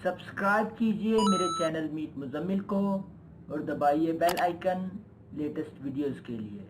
Subscribe कीजिए मेरे channel meet Muzammil को और दबाइए बेल आइकन लेटेस्ट वीडियोस के लिए।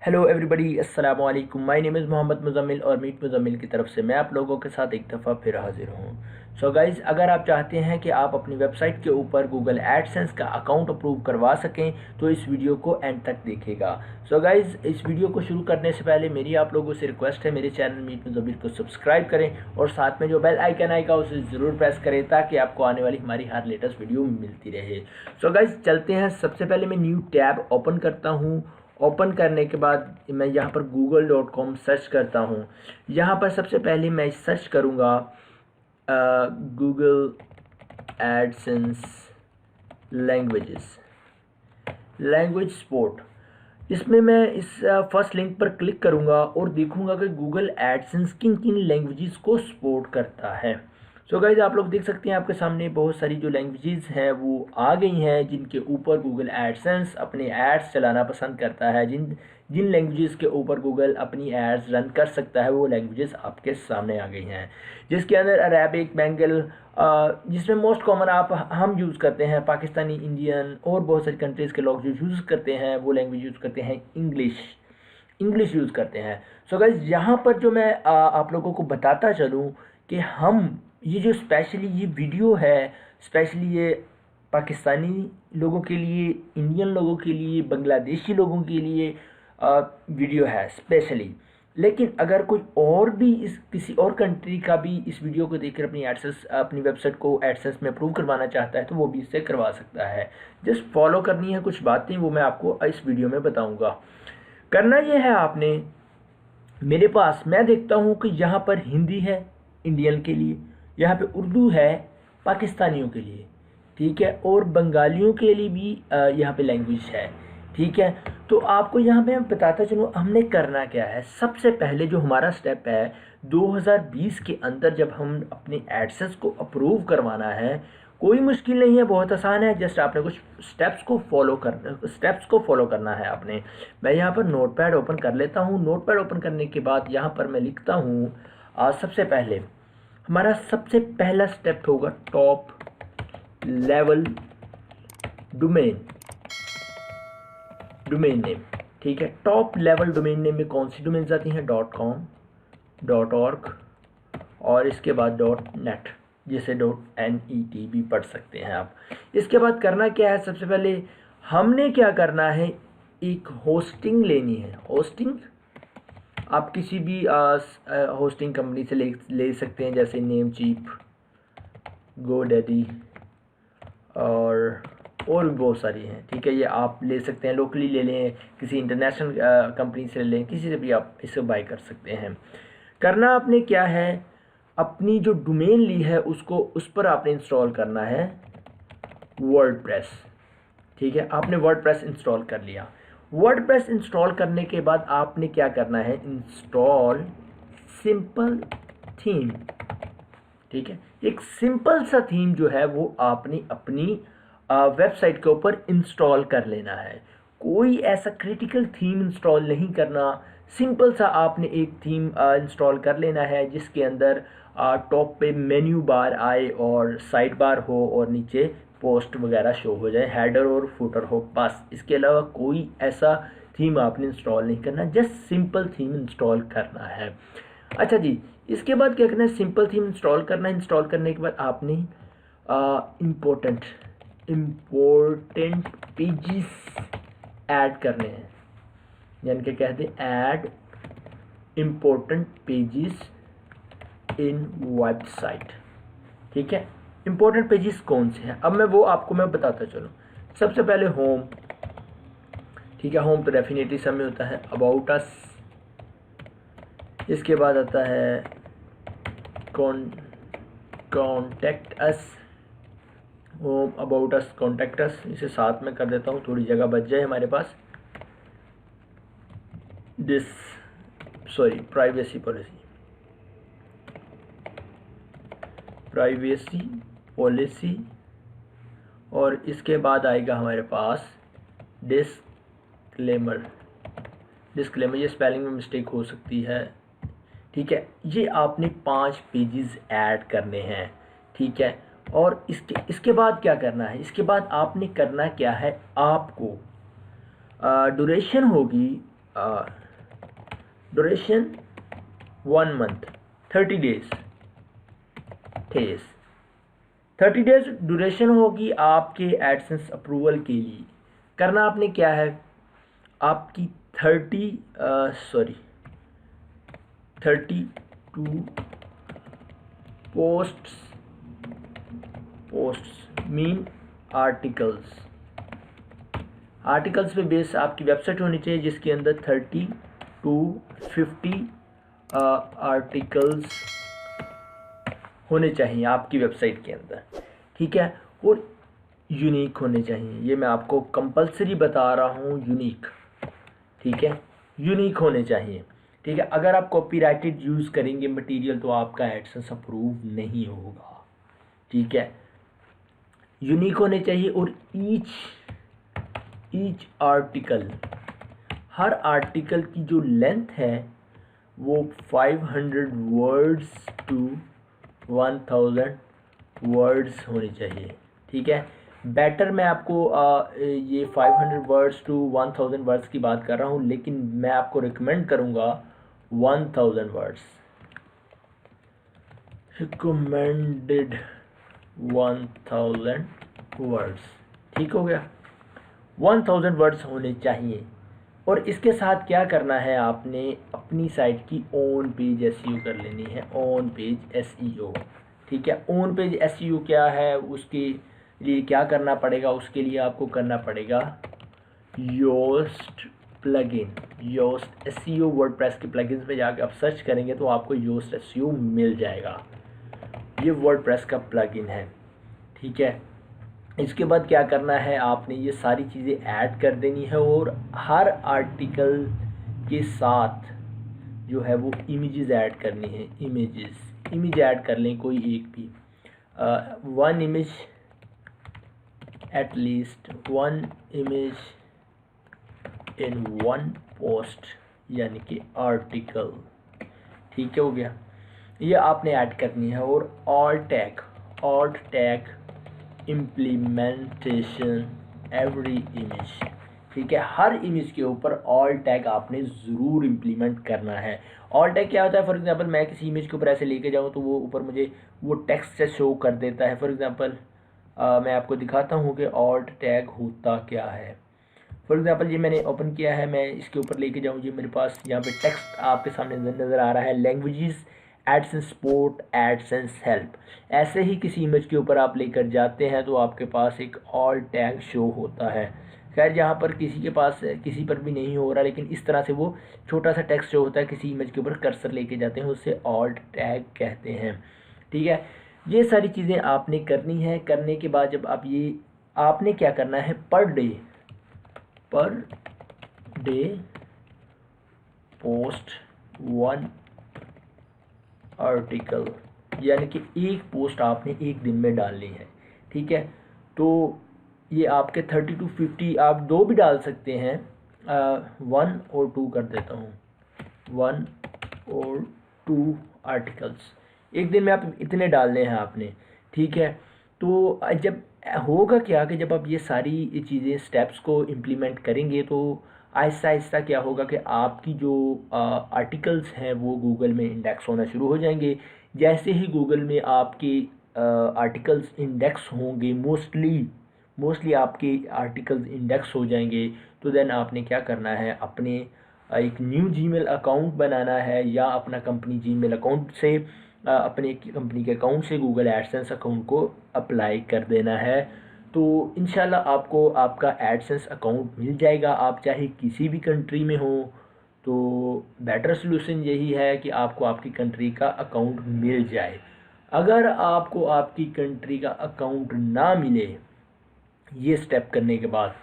हेलो एवरीबॉडी, अस्सलाम वालेकुम। My name is Mohammed Muzammil और मीट मुजम्मिल की तरफ से मैं आप लोगों के साथ एक दफ़ा फिर हाजिर हूँ। सो गाइज़, अगर आप चाहते हैं कि आप अपनी वेबसाइट के ऊपर गूगल एडसेंस का अकाउंट अप्रूव करवा सकें तो इस वीडियो को एंड तक देखिएगा। सो गाइज़, इस वीडियो को शुरू करने से पहले मेरी आप लोगों से रिक्वेस्ट है, मेरे चैनल मीट मुजम्मिल को सब्सक्राइब करें और साथ में जो बेल आइकन आएगा उसे ज़रूर प्रेस करें ताकि आपको आने वाली हमारी हर लेटेस्ट वीडियो मिलती रहे। सो गाइज़, चलते हैं। सबसे पहले मैं न्यू टैब ओपन करता हूँ। ओपन करने के बाद मैं यहाँ पर google.com सर्च करता हूँ। यहाँ पर सबसे पहले मैं सर्च करूँगा गूगल एडसेंस लैंग्वेज सपोर्ट। इसमें मैं इस फर्स्ट लिंक पर क्लिक करूँगा और देखूँगा कि गूगल एडसेंस किन किन लैंग्वेजेस को सपोर्ट करता है। सो गाइज, आप लोग देख सकते हैं आपके सामने बहुत सारी जो लैंग्वेजेस हैं वो आ गई हैं जिनके ऊपर गूगल एडसेंस अपने एड्स चलाना पसंद करता है। जिन जिन लैंग्वेजेस के ऊपर गूगल अपनी एड्स रन कर सकता है वो लैंग्वेजेस आपके सामने आ गई हैं, जिसके अंदर अरेबिक, बेंगल, जिसमें मोस्ट कॉमन हम यूज़ करते हैं पाकिस्तानी, इंडियन और बहुत सारी कंट्रीज़ के लोग जो यूज़ करते हैं वो लैंग्वेज यूज़ करते हैं इंग्लिश यूज़ करते हैं। सो गाइज, यहाँ पर जो मैं आप लोगों को बताता चलूँ कि हम ये जो स्पेशली ये वीडियो है, स्पेशली ये पाकिस्तानी लोगों के लिए, इंडियन लोगों के लिए, बांग्लादेशी लोगों के लिए वीडियो है स्पेशली। लेकिन अगर कोई और भी इस किसी और कंट्री का भी इस वीडियो को देखकर अपनी वेबसाइट को एडसेंस में अप्रूव करवाना चाहता है तो वो भी इससे करवा सकता है। जस्ट फॉलो करनी है कुछ बातें, वो मैं आपको इस वीडियो में बताऊँगा। करना ये है, आपने मेरे पास मैं देखता हूँ कि यहाँ पर हिंदी है इंडियन के लिए, यहाँ पे उर्दू है पाकिस्तानियों के लिए, ठीक है, और बंगालियों के लिए भी यहाँ पे लैंग्वेज है, ठीक है। तो आपको यहाँ पे मैं बताता चलूँ हमने करना क्या है। सबसे पहले जो हमारा स्टेप है 2020 के अंदर जब हम अपने एडसेंस को अप्रूव करवाना है, कोई मुश्किल नहीं है, बहुत आसान है। जस्ट आपने कुछ स्टेप्स को फॉलो करना है आपने। मैं यहाँ पर नोटपैड ओपन कर लेता हूँ। नोटपैड ओपन करने के बाद यहाँ पर मैं लिखता हूँ सबसे पहले हमारा सबसे पहला स्टेप होगा टॉप लेवल डोमेन नेम, ठीक है। टॉप लेवल डोमेन नेम में कौन सी डोमेन्स आती हैं? .com, .org और इसके बाद .net, जिसे .net भी पढ़ सकते हैं आप। इसके बाद करना क्या है, सबसे पहले हमने क्या करना है, एक होस्टिंग लेनी है। होस्टिंग आप किसी भी होस्टिंग कंपनी से ले सकते हैं, जैसे नेमचीप, गोडैडी और भी बहुत सारी हैं, ठीक है। ये आप ले सकते हैं, लोकली ले लें, किसी इंटरनेशनल कंपनी से ले लें, किसी से भी आप इसे बाय कर सकते हैं। करना आपने क्या है, अपनी जो डोमेन ली है उस पर आपने इंस्टॉल करना है वर्डप्रेस, ठीक है। आपने वर्डप्रेस इंस्टॉल कर लिया। वर्डप्रेस इंस्टॉल करने के बाद आपने क्या करना है, इंस्टॉल सिंपल थीम, ठीक है। एक सिंपल सा थीम जो है वो आपने अपनी वेबसाइट के ऊपर इंस्टॉल कर लेना है। कोई ऐसा क्रिटिकल थीम इंस्टॉल नहीं करना, सिंपल सा आपने एक थीम इंस्टॉल कर लेना है जिसके अंदर टॉप पे मेन्यू बार आए और साइड बार हो और नीचे पोस्ट वगैरह शो हो जाए, हेडर और फुटर हो, बस। इसके अलावा कोई ऐसा थीम आपने इंस्टॉल नहीं करना, जस्ट सिंपल थीम इंस्टॉल करना है। अच्छा जी, इसके बाद क्या करना है, सिंपल थीम इंस्टॉल करना है। इंस्टॉल करने के बाद आपने इम्पोर्टेंट पेजेस ऐड करने हैं, यानी कि कहते हैं add important pages in website, ठीक है। इम्पोर्टेंट पेजेस कौन से हैं, अब मैं बताता चलूँ। सबसे पहले होम, ठीक है। होम तो डेफिनेटली सब में होता है। अबाउट अस, इसके बाद आता है contact us, home, about us, contact us, इसे साथ में कर देता हूँ, थोड़ी जगह बच जाए हमारे पास। प्राइवेसी पॉलिसी, और इसके बाद आएगा हमारे पास डिस्क्लेमर। ये स्पेलिंग में मिस्टेक हो सकती है, ठीक है। ये आपने 5 पेजेस ऐड करने हैं, ठीक है। और इसके बाद क्या करना है, इसके बाद आपने करना क्या है, आपको ड्यूरेशन होगी, duration 1 month 30 days, 30 days duration होगी आपके एडसेंस अप्रूवल के लिए। करना आपने क्या है, आपकी 32 पोस्ट्स मीन आर्टिकल्स पे बेस आपकी वेबसाइट होनी चाहिए जिसके अंदर 30 to 50 आर्टिकल्स होने चाहिए आपकी वेबसाइट के अंदर, ठीक है। और यूनिक होने चाहिए, ये मैं आपको कंपलसरी बता रहा हूँ, यूनिक, ठीक है, यूनिक होने चाहिए, ठीक है। अगर आप कॉपीराइटेड यूज़ करेंगे मटेरियल तो आपका एडसेंस अप्रूव नहीं होगा, ठीक है। यूनिक होने चाहिए और ईच आर्टिकल, हर आर्टिकल की जो लेंथ है वो 500 वर्ड्स टू 1000 वर्ड्स होनी चाहिए, ठीक है। बेटर मैं आपको ये 500 वर्ड्स टू 1000 वर्ड्स की बात कर रहा हूँ, लेकिन मैं आपको रिकमेंड करूँगा 1000 वर्ड्स, रिकमेंडेड 1000 वर्ड्स, ठीक हो गया। 1000 वर्ड्स होने चाहिए। और इसके साथ क्या करना है, आपने अपनी साइट की ऑन पेज एसईओ कर लेनी है, ऑन पेज एसईओ, ठीक है। ऑन पेज एसईओ क्या है, उसके लिए क्या करना पड़ेगा, उसके लिए आपको करना पड़ेगा Yoast plugin, Yoast SEO WordPress के प्लगइन्स में जाकर आप सर्च करेंगे तो आपको योस्ट एसईओ मिल जाएगा, ये वर्डप्रेस का प्लगइन है, ठीक है। इसके बाद क्या करना है, आपने ये सारी चीज़ें ऐड कर देनी है और हर आर्टिकल के साथ जो है वो इमेजेस ऐड करनी है, इमेज ऐड कर लें कोई एक भी, 1 image, at least 1 image in 1 post, यानी कि आर्टिकल, ठीक है, हो गया। ये आपने ऐड करनी है। और alt tag implementation every image, ठीक है। हर इमेज के ऊपर ऑल्ट टैग आपने ज़रूर इम्प्लीमेंट करना है। ऑल्ट टैग क्या होता है, फॉर एग्जांपल मैं किसी इमेज के ऊपर ऐसे लेके जाऊँ तो वो ऊपर मुझे वो टेक्स्ट से शो कर देता है। फॉर एग्जांपल मैं आपको दिखाता हूँ कि ऑल्ट टैग होता क्या है। फॉर एग्जांपल ये मैंने ओपन किया है, मैं इसके ऊपर लेके जाऊँ, ये मेरे पास यहाँ पे टेक्स्ट आपके सामने नज़र आ रहा है, languages AdSense support, AdSense help. ऐसे ही किसी इमेज के ऊपर आप लेकर जाते हैं तो आपके पास एक ऑल टैग शो होता है। खैर यहाँ पर किसी के पास किसी पर भी नहीं हो रहा, लेकिन इस तरह से वो छोटा सा टेक्स्ट शो होता है, किसी इमेज के ऊपर कर्सर लेके जाते हैं, उससे ऑल्ट टैग कहते हैं, ठीक है। ये सारी चीज़ें आपने करनी है। करने के बाद जब आप ये आपने क्या करना है, पर डे पोस्ट 1 आर्टिकल, यानी कि एक पोस्ट आपने एक दिन में डालनी है, ठीक है। तो ये आपके 30 to 50, आप 2 भी डाल सकते हैं, 1 और 2 कर देता हूँ, 1 और 2 आर्टिकल्स एक दिन में आप इतने डालने हैं आपने, ठीक है। तो जब होगा क्या कि जब आप ये सारी चीज़ें स्टेप्स को इम्प्लीमेंट करेंगे तो आहिस्ता आहिस्ता क्या होगा कि आपकी जो आर्टिकल्स हैं वो गूगल में इंडेक्स होना शुरू हो जाएंगे। जैसे ही गूगल में आपके आर्टिकल्स इंडेक्स होंगे, मोस्टली आपके आर्टिकल्स इंडेक्स हो जाएंगे, तो देन आपने क्या करना है, अपने एक न्यू जीमेल अकाउंट बनाना है या अपना कंपनी जीमेल अकाउंट से अपने कंपनी के अकाउंट से गूगल एडसेंस अकाउंट को अप्लाई कर देना है। तो इंशाल्लाह आपको आपका एडसेंस अकाउंट मिल जाएगा, आप चाहे किसी भी कंट्री में हो। तो बेटर सलूशन यही है कि आपको आपकी कंट्री का अकाउंट मिल जाए। अगर आपको आपकी कंट्री का अकाउंट ना मिले ये स्टेप करने के बाद,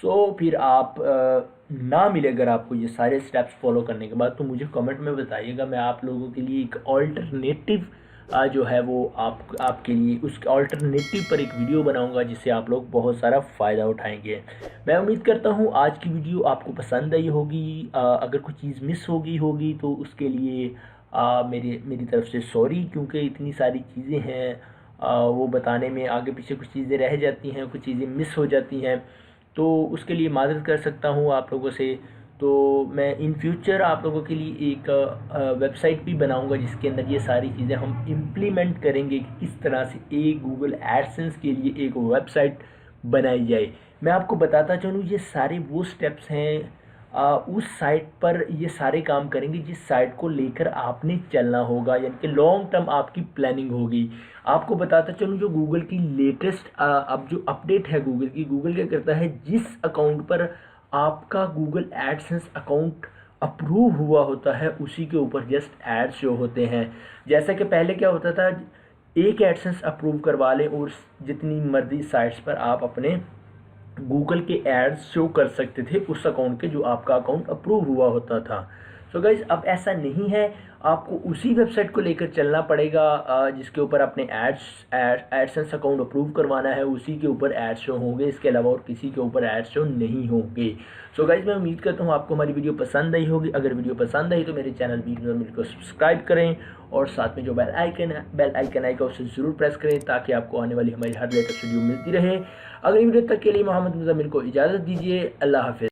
सो फिर आप ना मिले अगर आपको ये सारे स्टेप्स फॉलो करने के बाद, तो मुझे कमेंट में बताइएगा, मैं आप लोगों के लिए एक ऑल्टरनेटिव जो है वो आपके लिए उस ऑल्टरनेटिव पर एक वीडियो बनाऊंगा जिससे आप लोग बहुत सारा फ़ायदा उठाएंगे। मैं उम्मीद करता हूँ आज की वीडियो आपको पसंद आई होगी। अगर कोई चीज़ मिस होगी तो उसके लिए मेरी तरफ से सॉरी, क्योंकि इतनी सारी चीज़ें हैं वो बताने में आगे पीछे कुछ चीज़ें रह जाती हैं, कुछ चीज़ें मिस हो जाती हैं, तो उसके लिए माज़रत कर सकता हूँ आप लोगों से। तो मैं इन फ्यूचर आप लोगों के लिए एक वेबसाइट भी बनाऊंगा जिसके अंदर ये सारी चीज़ें हम इम्प्लीमेंट करेंगे कि किस तरह से एक गूगल एडसेंस के लिए एक वेबसाइट बनाई जाए। मैं आपको बताता चलूँ ये सारे वो स्टेप्स हैं, उस साइट पर ये सारे काम करेंगे जिस साइट को लेकर आपने चलना होगा, यानी कि लॉन्ग टर्म आपकी प्लानिंग होगी। आपको बताता चलूँ जो गूगल की लेटेस्ट अब जो अपडेट है गूगल की, गूगल क्या करता है, जिस अकाउंट पर आपका गूगल एडसेंस अकाउंट अप्रूव हुआ होता है उसी के ऊपर जस्ट एड शो होते हैं। जैसा कि पहले क्या होता था, एक एडसेंस अप्रूव करवा लें और जितनी मर्जी साइट्स पर आप अपने गूगल के एड्स शो कर सकते थे उस अकाउंट के जो आपका अकाउंट अप्रूव हुआ होता था। सो गाइज अब ऐसा नहीं है, आपको उसी वेबसाइट को लेकर चलना पड़ेगा जिसके ऊपर अपने एडसेंस अकाउंट अप्रूव करवाना है, उसी के ऊपर एड्स शो होंगे, इसके अलावा और किसी के ऊपर एड्स शो नहीं होंगे। सो गाइज मैं उम्मीद करता हूँ आपको हमारी वीडियो पसंद आई होगी। अगर वीडियो पसंद आई तो मेरे चैनल मीट मुज़म्मिल को सब्सक्राइब करें और साथ में जो बेल आइकन आएगा उसे ज़रूर प्रेस करें ताकि आपको आने वाली हमारी हर लेटेस्ट वीडियो मिलती रहे। अगली वीडियो तक के लिए मोहम्मद मुज़म्मिल को इजाज़त दीजिए। अल्लाह हाफ़िज़।